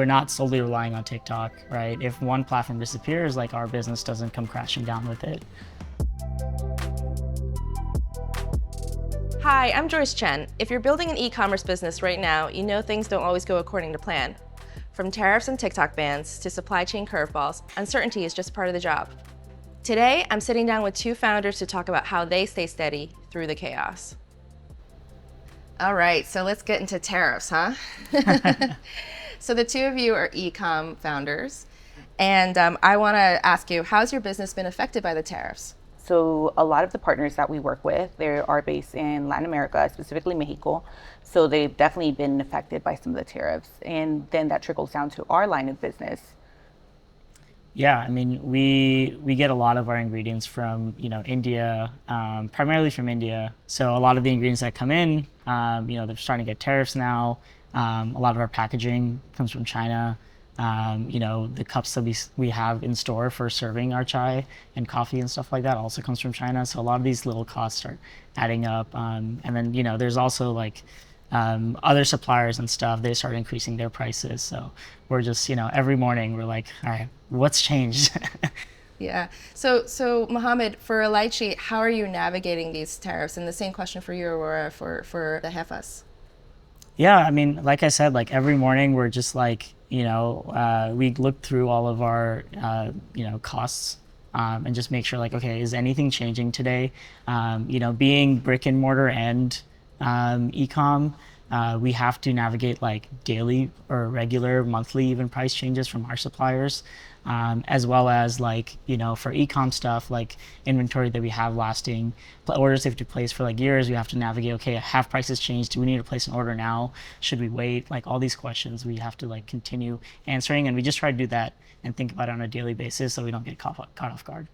we're not solely relying on TikTok, right? If one platform disappears, like our business doesn't come crashing down with it. Hi, I'm Joyce Chen. If you're building an e-commerce business right now, you know things don't always go according to plan. From tariffs and TikTok bans to supply chain curveballs, uncertainty is just part of the job. Today, I'm sitting down with two founders to talk about how they stay steady through the chaos. All right, so let's get into tariffs, huh? So the two of you are e-com founders, and I want to ask you, how's your business been affected by the tariffs? So a lot of the partners that we work with, they are based in Latin America, specifically Mexico. So they've definitely been affected by some of the tariffs. And then that trickles down to our line of business. Yeah, I mean, we get a lot of our ingredients from, India, primarily from India. So a lot of the ingredients that come in, they're starting to get tariffs now. A lot of our packaging comes from China. The cups that we have in store for serving our chai and coffee and stuff like that also comes from China. So a lot of these little costs start adding up. And then, there's also like other suppliers and stuff, they start increasing their prices. So we're just, every morning we're like, all right, what's changed? Yeah. So Mohammed, for Lychee, how are you navigating these tariffs? And the same question for you, Aurora, for the Jefas. Yeah, I mean, like I said, like every morning we're just like, we look through all of our, costs and just make sure like, okay, is anything changing today? Being brick and mortar and e-com, we have to navigate like daily or regular, monthly, even price changes from our suppliers, as well as like, for e-com stuff, like inventory that we have lasting, orders they have to place for like years, we have to navigate, okay, have prices changed? Do we need to place an order now? Should we wait? Like all these questions we have to like continue answering. And we just try to do that and think about it on a daily basis so we don't get caught off guard.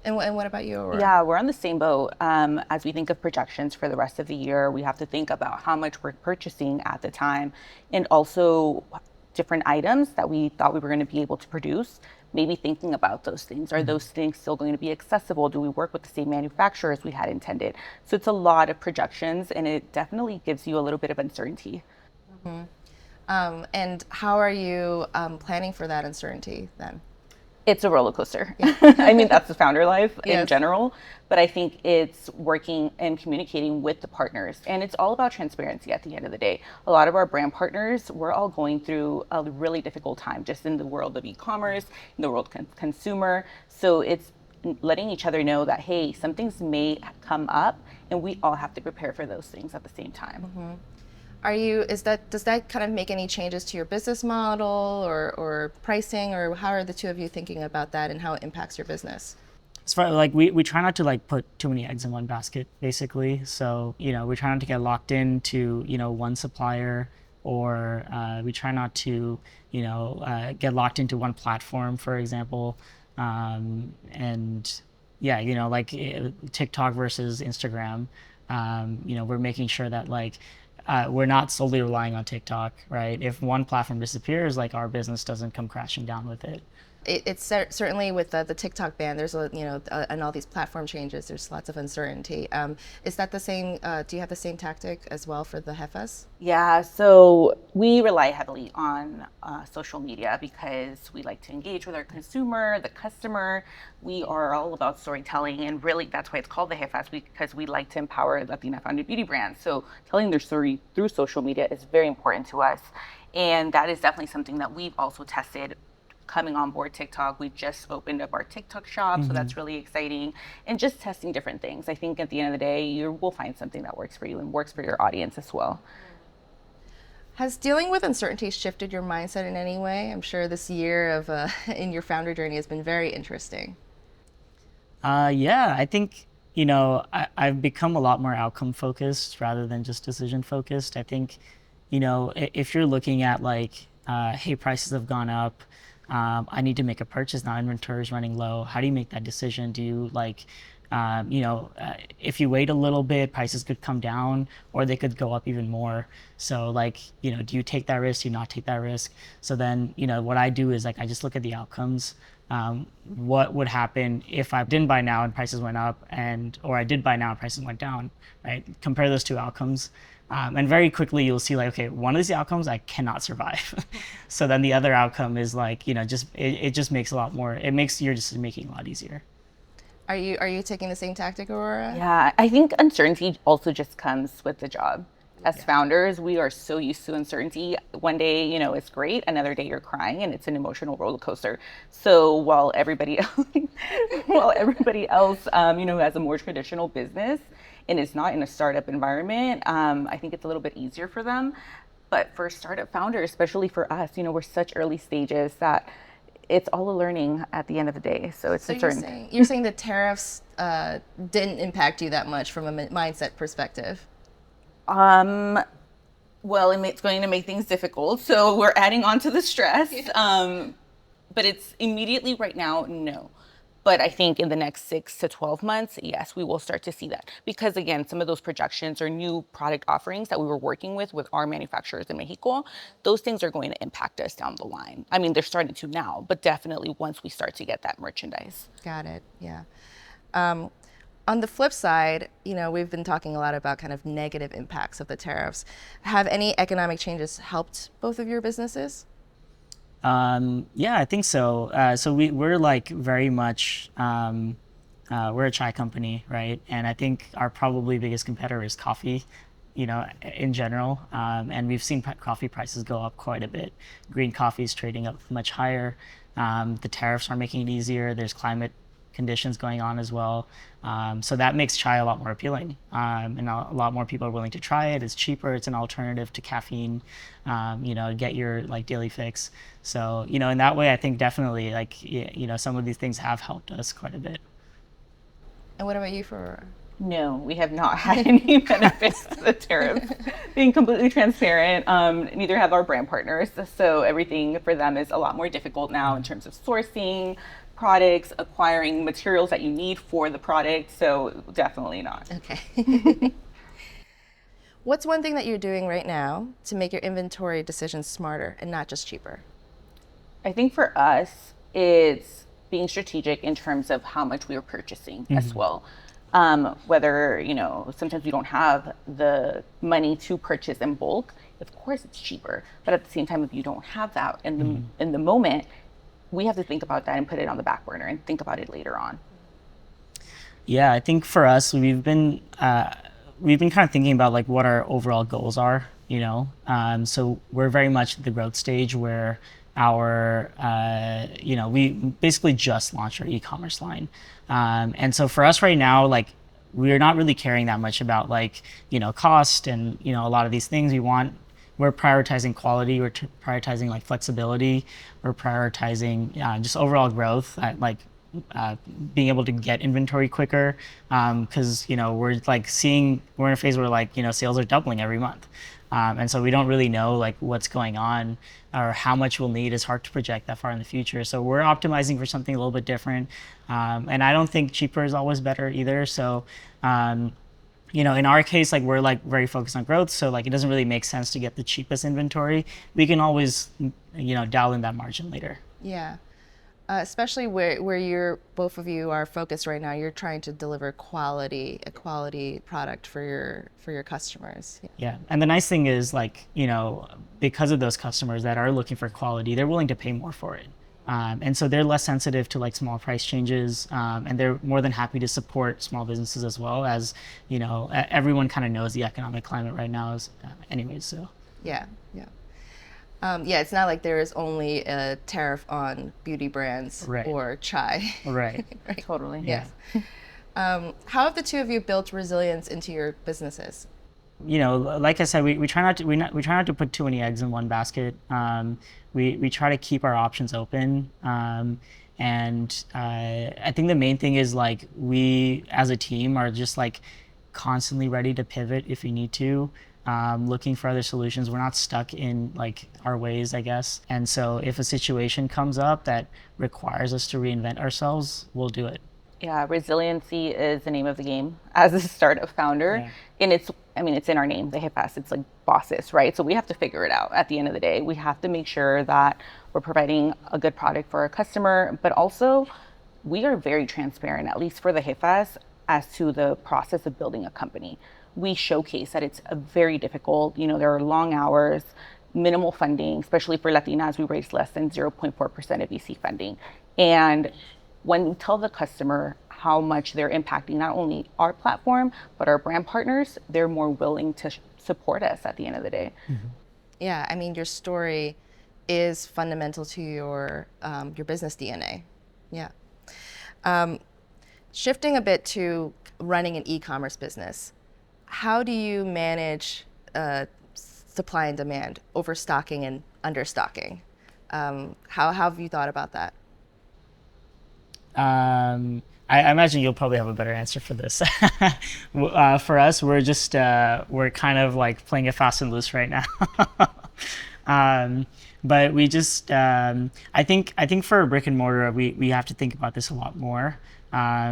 And what about you, Aurora? Yeah, we're on the same boat. As we think of projections for the rest of the year, we have to think about how much we're purchasing at the time, and also different items that we thought we were going to be able to produce. Maybe thinking about those things. Are those things still going to be accessible? Do we work with the same manufacturer as we had intended? So it's a lot of projections, and it definitely gives you a little bit of uncertainty. And how are you planning for that uncertainty then? It's a roller coaster. I mean, that's the founder life in Yes. general, but I think it's working and communicating with the partners. And it's all about transparency at the end of the day. A lot of our brand partners, we're all going through a really difficult time just in the world of e-commerce, in the world consumer. So it's letting each other know that, hey, some things may come up and we all have to prepare for those things at the same time. Does that kind of make any changes to your business model or pricing, or how are the two of you thinking about that and how it impacts your business? As far like we try not to like put too many eggs in one basket, basically. So we try not to get locked into one supplier, or we try not to get locked into one platform, for example. And yeah, like TikTok versus Instagram. We're making sure that like we're not solely relying on TikTok, right? If one platform disappears, like our business doesn't come crashing down with it. It's certainly with the TikTok ban. There's and all these platform changes. There's lots of uncertainty. Is that the same? Do you have the same tactic as well for the Jefas? Yeah, so we rely heavily on social media because we like to engage with our consumer, the customer. We are all about storytelling, and really that's why it's called the Jefas, because we like to empower Latina-founded beauty brands. So telling their story through social media is very important to us, and that is definitely something that we've also tested. Coming on board TikTok, we just opened up our TikTok shop, so that's really exciting, and just testing different things. I think at the end of the day, you will find something that works for you and works for your audience as well. Has dealing with uncertainty shifted your mindset in any way? I'm sure this year of in your founder journey has been very interesting. Yeah, I think I've become a lot more outcome focused rather than just decision focused. I think if you're looking at like, hey, prices have gone up, I need to make a purchase now, inventory is running low. How do you make that decision? Do you like, if you wait a little bit, prices could come down or they could go up even more. So like, do you take that risk? Do you not take that risk? So then, what I do is like, I just look at the outcomes. What would happen if I didn't buy now and prices went up, or I did buy now and prices went down, right? Compare those two outcomes. And very quickly you'll see like, okay, one of these outcomes I cannot survive. So then the other outcome is like, just it just makes a lot more. It makes your decision making a lot easier. Are you taking the same tactic, Aurora? Yeah, I think uncertainty also just comes with the job. As founders, we are so used to uncertainty. One day, it's great. Another day, you're crying, and it's an emotional roller coaster. So while everybody else, who has a more traditional business and is not in a startup environment, I think it's a little bit easier for them. But for startup founders, especially for us, we're such early stages that it's all a learning at the end of the day. So it's So uncertain. you're saying the tariffs didn't impact you that much from a mindset perspective? Well, it's going to make things difficult. So we're adding on to the stress. But it's immediately right now, no. But I think in the next 6 to 12 months, yes, we will start to see that. Because again, some of those projections or new product offerings that we were working with our manufacturers in Mexico, those things are going to impact us down the line. I mean, they're starting to now, but definitely once we start to get that merchandise. Got it. Yeah. On the flip side, we've been talking a lot about kind of negative impacts of the tariffs. Have any economic changes helped both of your businesses? Yeah, I think so. So we're like very much, we're a chai company, right? And I think our probably biggest competitor is coffee, in general. And we've seen coffee prices go up quite a bit. Green coffee is trading up much higher. The tariffs are making it easier. There's climate conditions going on as well. So that makes chai a lot more appealing. And a lot more people are willing to try it. It's cheaper. It's an alternative to caffeine, get your like daily fix. So, in that way, I think definitely like, some of these things have helped us quite a bit. And what about you, for? No, we have not had any benefits to the tariffs. Being completely transparent, neither have our brand partners. So everything for them is a lot more difficult now in terms of sourcing products, acquiring materials that you need for the product. So definitely not. Okay. What's one thing that you're doing right now to make your inventory decisions smarter and not just cheaper? I think for us, it's being strategic in terms of how much we are purchasing as well. Whether, sometimes we don't have the money to purchase in bulk. Of course, it's cheaper. But at the same time, if you don't have that in the moment, we have to think about that and put it on the back burner and think about it later on. Yeah, I think for us, we've been kind of thinking about like what our overall goals are, So we're very much at the growth stage where we basically just launched our e-commerce line. And so for us right now, like we're not really caring that much about like, cost and, a lot of these things we're prioritizing quality, we're prioritizing like flexibility, we're prioritizing just overall growth, being able to get inventory quicker, because we're in a phase where like sales are doubling every month, and so we don't really know like what's going on or how much we'll need. It's hard to project that far in the future, so we're optimizing for something a little bit different, and I don't think cheaper is always better either. So in our case, like we're like very focused on growth, so like it doesn't really make sense to get the cheapest inventory. We can always dial in that margin later. Yeah. Especially where both of you are focused right now, you're trying to deliver a quality product for your customers. Yeah, and the nice thing is like, because of those customers that are looking for quality, they're willing to pay more for it. And so they're less sensitive to like small price changes, and they're more than happy to support small businesses as well, as, everyone kind of knows the economic climate right now is anyways, so. Yeah, yeah. It's not like there is only a tariff on beauty brands or chai. Right. Right. Totally. Yes. How have the two of you built resilience into your businesses? Like I said, we try not to put too many eggs in one basket. We try to keep our options open. And I think the main thing is like we as a team are just like constantly ready to pivot if we need to. Looking for other solutions. We're not stuck in like our ways, I guess. And so if a situation comes up that requires us to reinvent ourselves, we'll do it. Yeah, resiliency is the name of the game as a startup founder. Yeah. And it's in our name, the Jefas. It's like bosses, right? So we have to figure it out at the end of the day. We have to make sure that we're providing a good product for our customer, but also we are very transparent, at least for the Jefas, as to the process of building a company. we showcase that it's a very difficult, there are long hours, minimal funding, especially for Latinas. We raise less than 0.4% of VC funding. And when we tell the customer how much they're impacting not only our platform, but our brand partners, they're more willing to support us at the end of the day. Yeah, I mean, your story is fundamental to your business DNA. Yeah. Shifting a bit to running an e-commerce business, how do you manage supply and demand, overstocking and understocking? How have you thought about that? I imagine you'll probably have a better answer for this. For us, we're kind of like playing it fast and loose right now. But we just, I think for a brick and mortar, we have to think about this a lot more,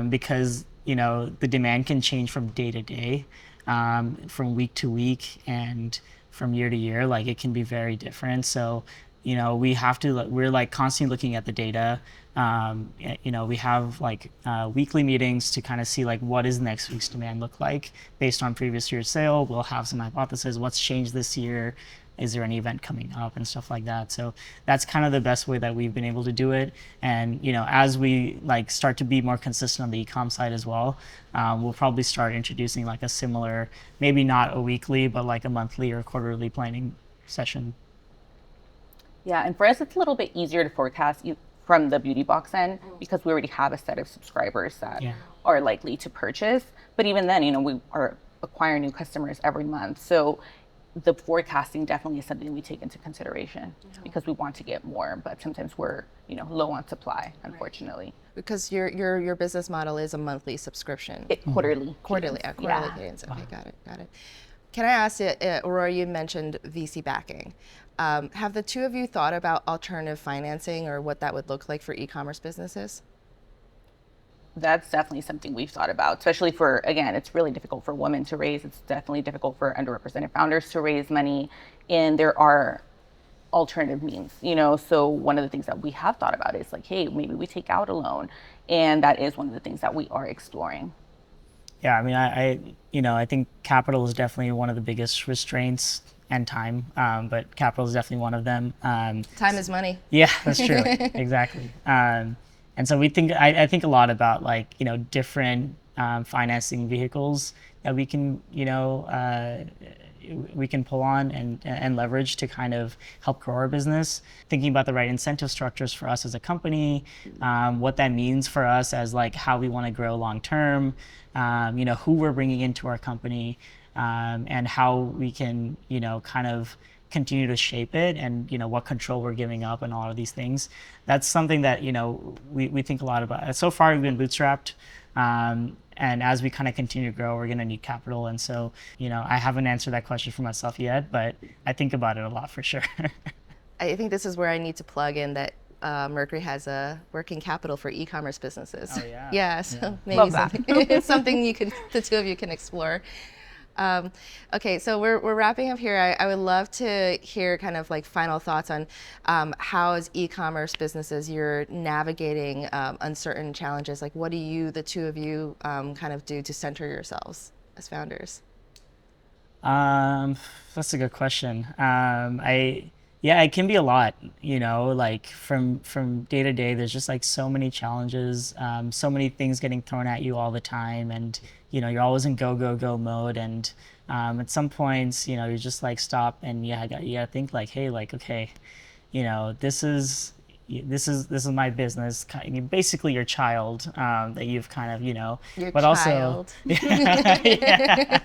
because, the demand can change from day to day, from week to week, and from year to year. Like, it can be very different. So, we're like constantly looking at the data. We have like weekly meetings to kind of see like what is next week's demand look like based on previous year's sale. We'll have some hypotheses, what's changed this year, is there an event coming up, and stuff like that. So that's kind of the best way that we've been able to do it. And as we like start to be more consistent on the e-com side as well, we'll probably start introducing like a similar, maybe not a weekly, but like a monthly or quarterly planning session. Yeah, and for us, it's a little bit easier to forecast from the beauty box end because we already have a set of subscribers that are likely to purchase. But even then, we are acquiring new customers every month. So the forecasting definitely is something we take into consideration because we want to get more, but sometimes we're, low on supply, unfortunately. Because your business model is a monthly subscription. Quarterly. Quarterly cadence. Okay, got it. Can I ask you, Aurora, you mentioned VC backing. Have the two of you thought about alternative financing or what that would look like for e-commerce businesses? That's definitely something we've thought about, especially for, again, it's really difficult for women to raise. It's definitely difficult for underrepresented founders to raise money. And there are alternative means, so one of the things that we have thought about is like, hey, maybe we take out a loan. And that is one of the things that we are exploring. Yeah, I mean, I think capital is definitely one of the biggest restraints, and time, but capital is definitely one of them. Time is money. Yeah, that's true. Exactly. And so I think a lot about like, different financing vehicles that we can, we can pull on and leverage to kind of help grow our business. Thinking about the right incentive structures for us as a company, what that means for us as like how we want to grow long term, who we're bringing into our company, and how we can, kind of continue to shape it, and what control we're giving up, and all of these things. That's something that we think a lot about. So far we've been bootstrapped, and as we kind of continue to grow, we're going to need capital. And so I haven't answered that question for myself yet, but I think about it a lot for sure. I think this is where I need to plug in that Mercury has a working capital for e-commerce businesses. Oh yeah. Yeah, so maybe it's something the two of you can explore. Okay, so we're wrapping up here. I would love to hear kind of like final thoughts on how as e-commerce businesses you're navigating uncertain challenges. Like, what do you, the two of you, kind of do to center yourselves as founders? That's a good question. It can be a lot, like from day to day, there's just like so many challenges, so many things getting thrown at you all the time. And, you're always in go mode. And at some points, you just like stop and you gotta think like, hey, like, okay, this is my business, basically your child, that you've kind of, Your but child. Also, yeah.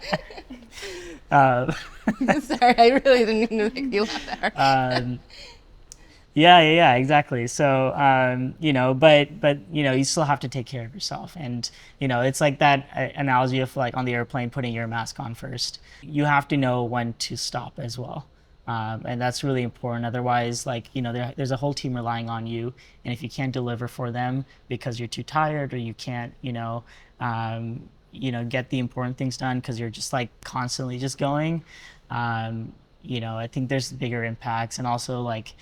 Sorry, I really didn't mean to make you laugh there. Yeah, exactly. So, but you still have to take care of yourself. And, it's like that analogy of like on the airplane, putting your mask on first. You have to know when to stop as well. And that's really important. Otherwise, like, there's a whole team relying on you. And if you can't deliver for them because you're too tired, or you can't, get the important things done because you're just like constantly just going, I think there's bigger impacts. And also like,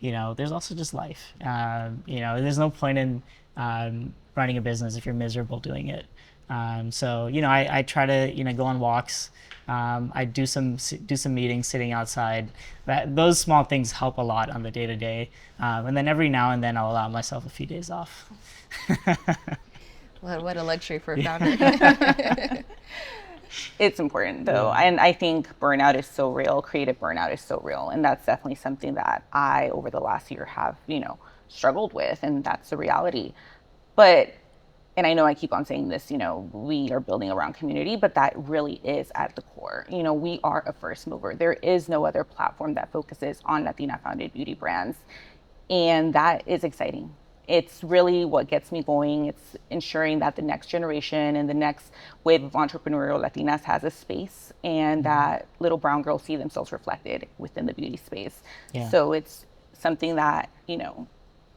there's also just life. There's no point in running a business if you're miserable doing it. So I try to go on walks. I do some meetings sitting outside. Those small things help a lot on the day to day. And then every now and then I'll allow myself a few days off. What a luxury for a founder. It's important though. And I think burnout is so real. Creative burnout is so real. And that's definitely something that I, over the last year, have, struggled with. And that's the reality. But, and I know I keep on saying this, we are building around community, but that really is at the core. We are a first mover. There is no other platform that focuses on Latina founded beauty brands. And that is exciting. It's really what gets me going. It's ensuring that the next generation and the next wave of entrepreneurial Latinas has a space, and that little brown girls see themselves reflected within the beauty space. Yeah. So it's something that,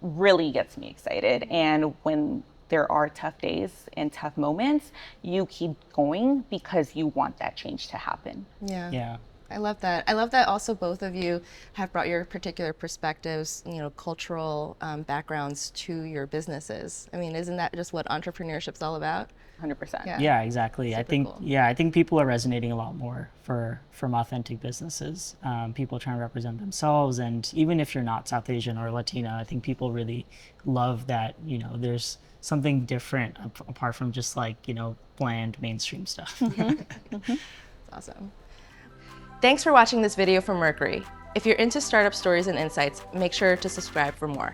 really gets me excited. And when there are tough days and tough moments, you keep going because you want that change to happen. Yeah. I love that. I love that also both of you have brought your particular perspectives, cultural backgrounds to your businesses. I mean, isn't that just what entrepreneurship's all about? 100%. Yeah, exactly. I think cool. I think people are resonating a lot more from authentic businesses. People trying to represent themselves, and even if you're not South Asian or Latina, I think people really love that. There's something different apart from just bland mainstream stuff. That's awesome. Thanks for watching this video from Mercury. If you're into startup stories and insights, make sure to subscribe for more.